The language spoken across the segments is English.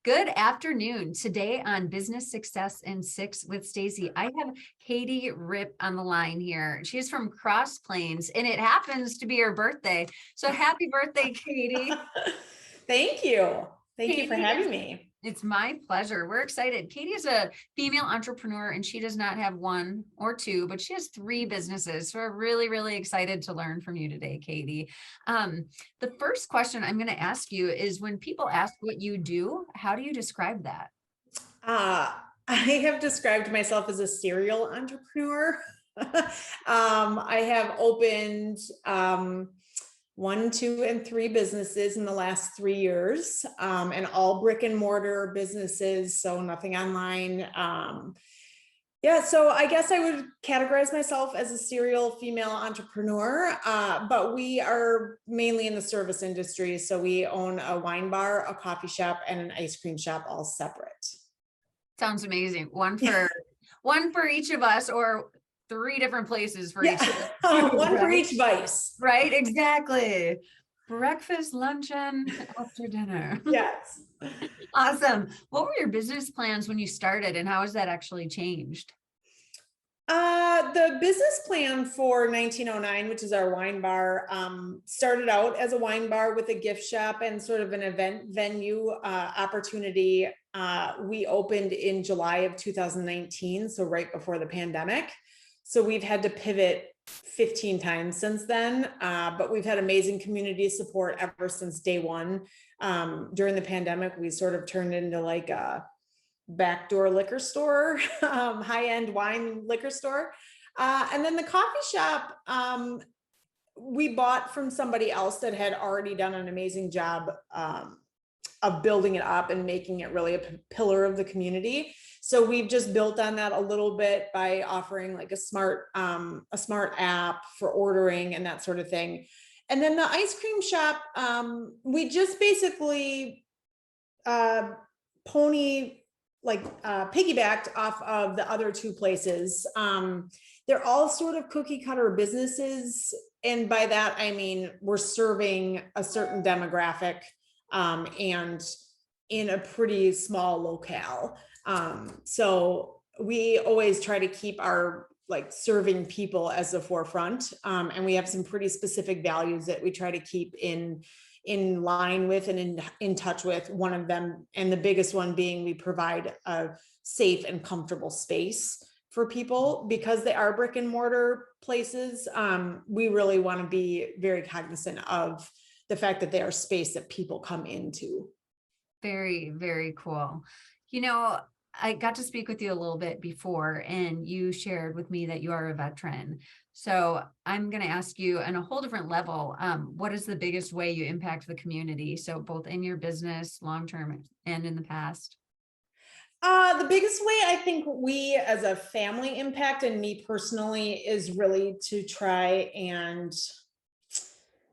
Good afternoon. Today on Business Success in 6 with Stacie, I have Katie Ripp on the line here. She's from Cross Plains and it happens to be her birthday. So happy birthday, Katie. Thank you. Thank you for Katie having me. It's my pleasure. We're excited. Katie is a female entrepreneur and she does not have one or two, but she has 3 businesses. So we're really, really excited to learn from you today, Katie. The first question I'm going to ask you is when people ask what you do, how do you describe that? I have described myself as a serial entrepreneur. I have opened 1, 2, and 3 businesses in the last 3 years, and all brick and mortar businesses, so nothing online. Yeah, so I guess I would categorize myself as a serial female entrepreneur, but we are mainly in the service industry. So we own a wine bar, a coffee shop, and an ice cream shop, all separate. Sounds amazing. One for each of us, or 3 different places for each of us. One right? for each vice. Right, exactly. Breakfast, lunch, and after dinner. Yes. Awesome. What were your business plans when you started and how has that actually changed? The business plan for 1909, which is our wine bar, started out as a wine bar with a gift shop and sort of an event venue opportunity. We opened in July of 2019, so right before the pandemic. So we've had to pivot 15 times since then, but we've had amazing community support ever since day one. During the pandemic, we sort of turned into like a backdoor liquor store, high-end wine liquor store. And then the coffee shop, we bought from somebody else that had already done an amazing job of building it up and making it really a pillar of the community. So we've just built on that a little bit by offering like a smart app for ordering and that sort of thing. And then the ice cream shop, we just basically piggybacked off of the other 2 places. They're all sort of cookie cutter businesses. And by that, I mean, we're serving a certain demographic and in a pretty small locale. So we always try to keep our serving people as the forefront. And we have some pretty specific values that we try to keep in line with and in touch with. One of them, and the biggest one being, we provide a safe and comfortable space for people because they are brick and mortar places. We really want to be very cognizant of the fact that they are space that people come into. Very, very cool. You know, I got to speak with you a little bit before, and you shared with me that you are a veteran. So I'm going to ask you on a whole different level, what is the biggest way you impact the community? So both in your business, long-term, and in the past? The biggest way I think we as a family impact, and me personally, is really to try and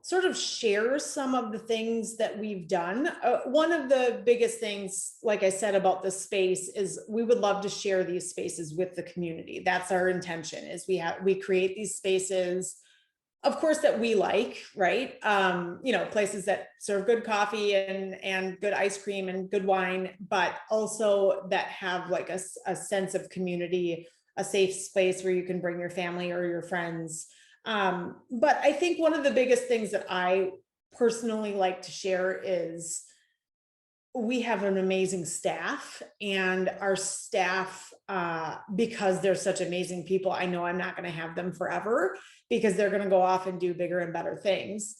sort of share some of the things that we've done. One of the biggest things, like I said, about the space is we would love to share these spaces with the community. That's our intention, is we create these spaces, of course, that we like, right? Places that serve good coffee and good ice cream and good wine, but also that have like a sense of community, a safe space where you can bring your family or your friends. But I think one of the biggest things that I personally like to share is we have an amazing staff, and our staff, because they're such amazing people, I know I'm not going to have them forever because they're going to go off and do bigger and better things.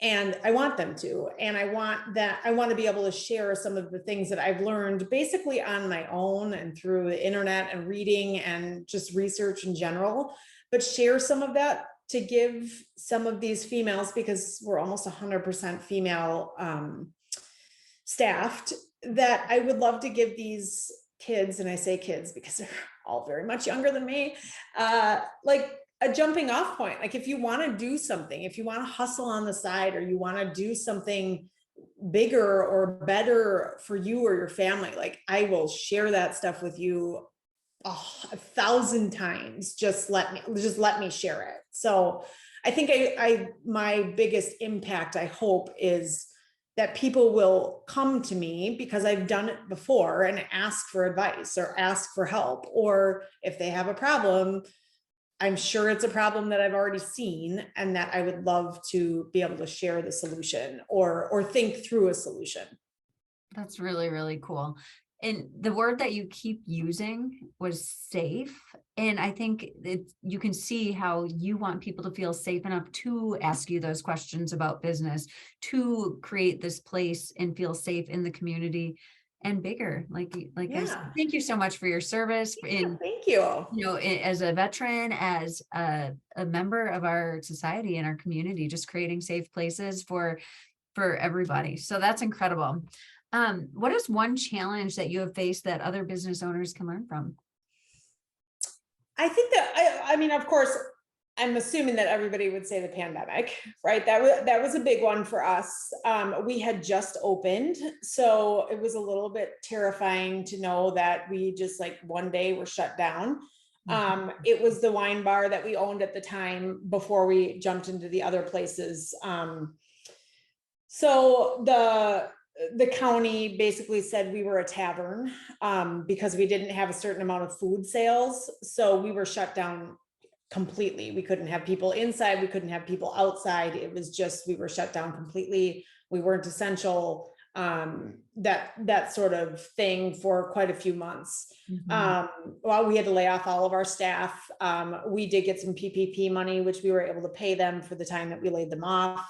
And I want them to, and I want to be able to share some of the things that I've learned basically on my own and through the internet and reading and just research in general, but share some of that to give some of these females, because we're almost 100% female staffed, that I would love to give these kids, and I say kids because they're all very much younger than me, like a jumping off point. Like if you want to do something, if you want to hustle on the side, or you want to do something bigger or better for you or your family, like I will share that stuff with you 1,000 times. Just let me share it. So I think my biggest impact, I hope, is that people will come to me because I've done it before and ask for advice or ask for help. Or if they have a problem, I'm sure it's a problem that I've already seen and that I would love to be able to share the solution or think through a solution. That's really, really cool. And the word that you keep using was safe. And I think you can see how you want people to feel safe enough to ask you those questions about business, to create this place and feel safe in the community and bigger. Like I said, Yeah. thank you so much for your service in, Thank you. as a veteran, as a member of our society and our community, just creating safe places for everybody. So that's incredible. What is one challenge that you have faced that other business owners can learn from? I think that I mean, of course, I'm assuming that everybody would say the pandemic, right? That was a big one for us. We had just opened, so it was a little bit terrifying to know that we just like one day were shut down. It was the wine bar that we owned at the time before we jumped into the other places. So the county basically said we were a tavern because we didn't have a certain amount of food sales. So we were shut down completely. We couldn't have people inside. We couldn't have people outside. It was just, we were shut down completely. We weren't essential. That sort of thing for quite a few months. Well, we had to lay off all of our staff. We did get some PPP money, which we were able to pay them for the time that we laid them off.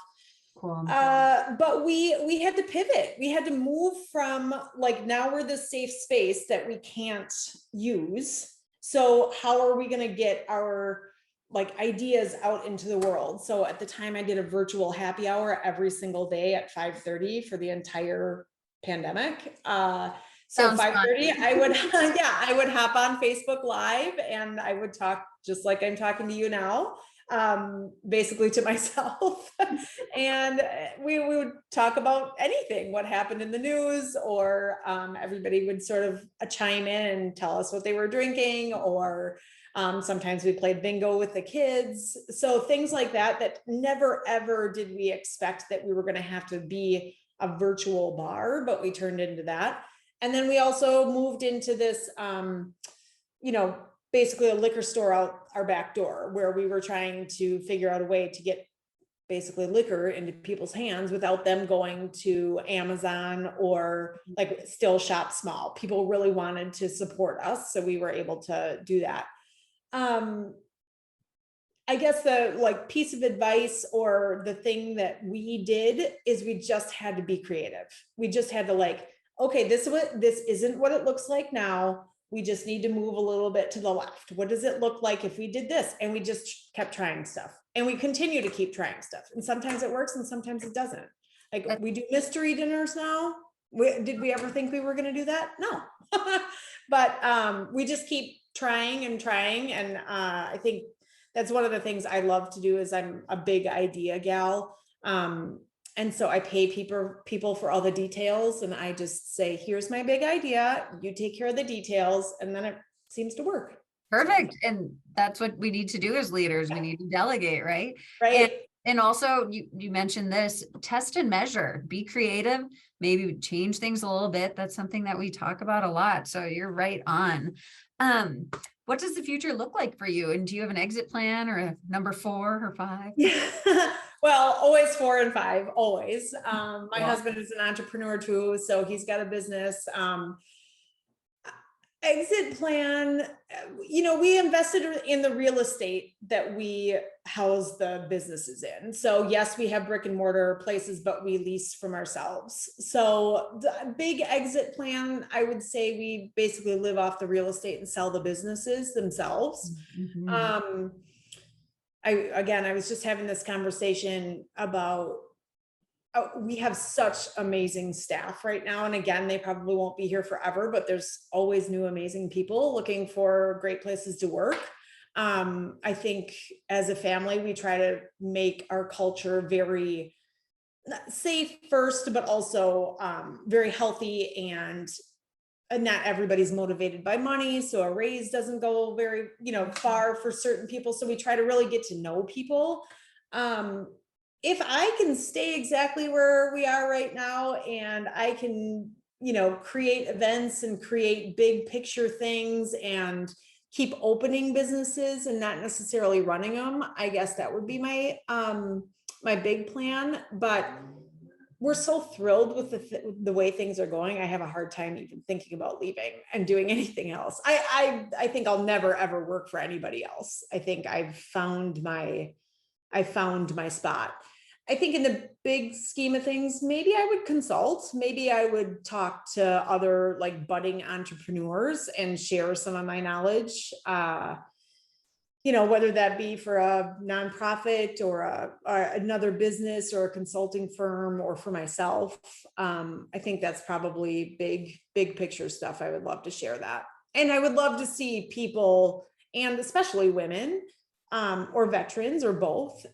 Cool. But we had to pivot. We had to move from like, now we're the safe space that we can't use. So how are we going to get our like ideas out into the world? So at the time I did a virtual happy hour every single day at 5:30 for the entire pandemic. So Sounds 5:30, I would, yeah, I would hop on Facebook Live and I would talk just like I'm talking to you now, basically to myself. And we would talk about anything, what happened in the news, or everybody would sort of chime in and tell us what they were drinking, or sometimes we played bingo with the kids. So things like that, that never, ever did we expect that we were going to have to be a virtual bar, but we turned into that. And then we also moved into this, basically a liquor store out our back door, where we were trying to figure out a way to get basically liquor into people's hands without them going to Amazon or like still shop small. People really wanted to support us, so we were able to do that. I guess the like piece of advice or the thing that we did is we just had to be creative. We just had to like, okay, this isn't what it looks like now. We just need to move a little bit to the left. What does it look like if we did this? And we just kept trying stuff, and we continue to keep trying stuff. And sometimes it works and sometimes it doesn't. Like we do mystery dinners now. Did we ever think we were going to do that? No. But we just keep trying and trying. And I think that's one of the things I love to do is I'm a big idea gal. And so I pay people for all the details, and I just say, here's my big idea. You take care of the details, and then it seems to work. Perfect. And that's what we need to do as leaders. We need to delegate, right? Right. And also you mentioned this, test and measure, be creative, maybe change things a little bit. That's something that we talk about a lot. So you're right on. What does the future look like for you? And do you have an exit plan or a number 4 or 5? Yeah. Well, always 4 and 5, always. My husband is an entrepreneur too, so he's got a business. Exit plan, we invested in the real estate that we house the businesses in. So yes, we have brick and mortar places, but we lease from ourselves. So the big exit plan, I would say we basically live off the real estate and sell the businesses themselves. I was just having this conversation about, we have such amazing staff right now. And again, they probably won't be here forever, but there's always new amazing people looking for great places to work. I think as a family, we try to make our culture very safe first, but also very healthy, and not everybody's motivated by money. So a raise doesn't go very, far for certain people. So we try to really get to know people. if I can stay exactly where we are right now and I can, create events and create big picture things and keep opening businesses and not necessarily running them, I guess that would be my big plan. But we're so thrilled with the way things are going. I have a hard time even thinking about leaving and doing anything else. I think I'll never ever work for anybody else. I think I found my spot. I think in the big scheme of things, maybe I would consult. Maybe I would talk to other like budding entrepreneurs and share some of my knowledge. Whether that be for a nonprofit or another business or a consulting firm or for myself. I think that's probably big picture stuff. I would love to share that. And I would love to see people, and especially women, or veterans or both,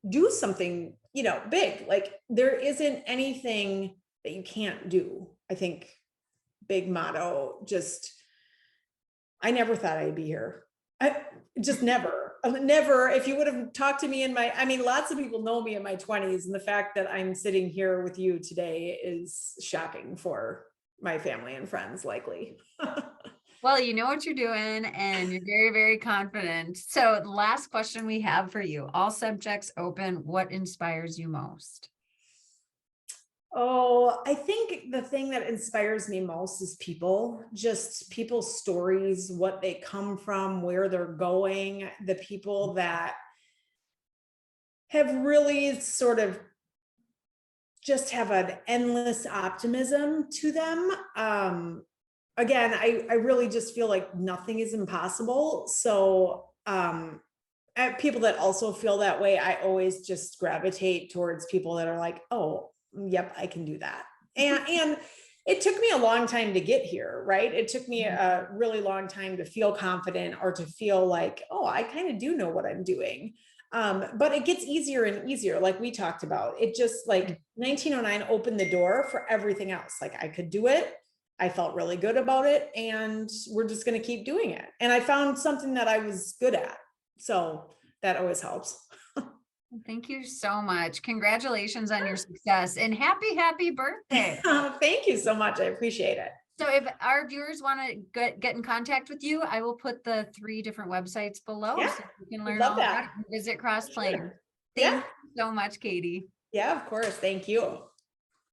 do something, big. Like there isn't anything that you can't do. I think big motto, I never thought I'd be here. I just never, if you would have talked to me lots of people know me in my 20s, and the fact that I'm sitting here with you today is shocking for my family and friends, likely. Well, you know what you're doing and you're very, very confident. So the last question we have for you, all subjects open, what inspires you most? Oh, I think the thing that inspires me most is people, just people's stories, what they come from, where they're going, the people that have really sort of just have an endless optimism to them. Again, I really just feel like nothing is impossible. So people that also feel that way, I always just gravitate towards people that are like, oh, yep, I can do that. And it took me a long time to get here, right? It took me a really long time to feel confident or to feel like, oh, I kind of do know what I'm doing. But it gets easier and easier, like we talked about. It just like 1909 opened the door for everything else. Like I could do it. I felt really good about it, and we're just going to keep doing it. And I found something that I was good at. So that always helps. Thank you so much. Congratulations on your success and happy birthday. Thank you so much. I appreciate it. So if our viewers want to get in contact with you, I will put the 3 different websites below Yeah, so you can learn love all that. about it and visit Cross Plains. Sure. Thank Yeah. you so much, Katie. Yeah, of course. Thank you.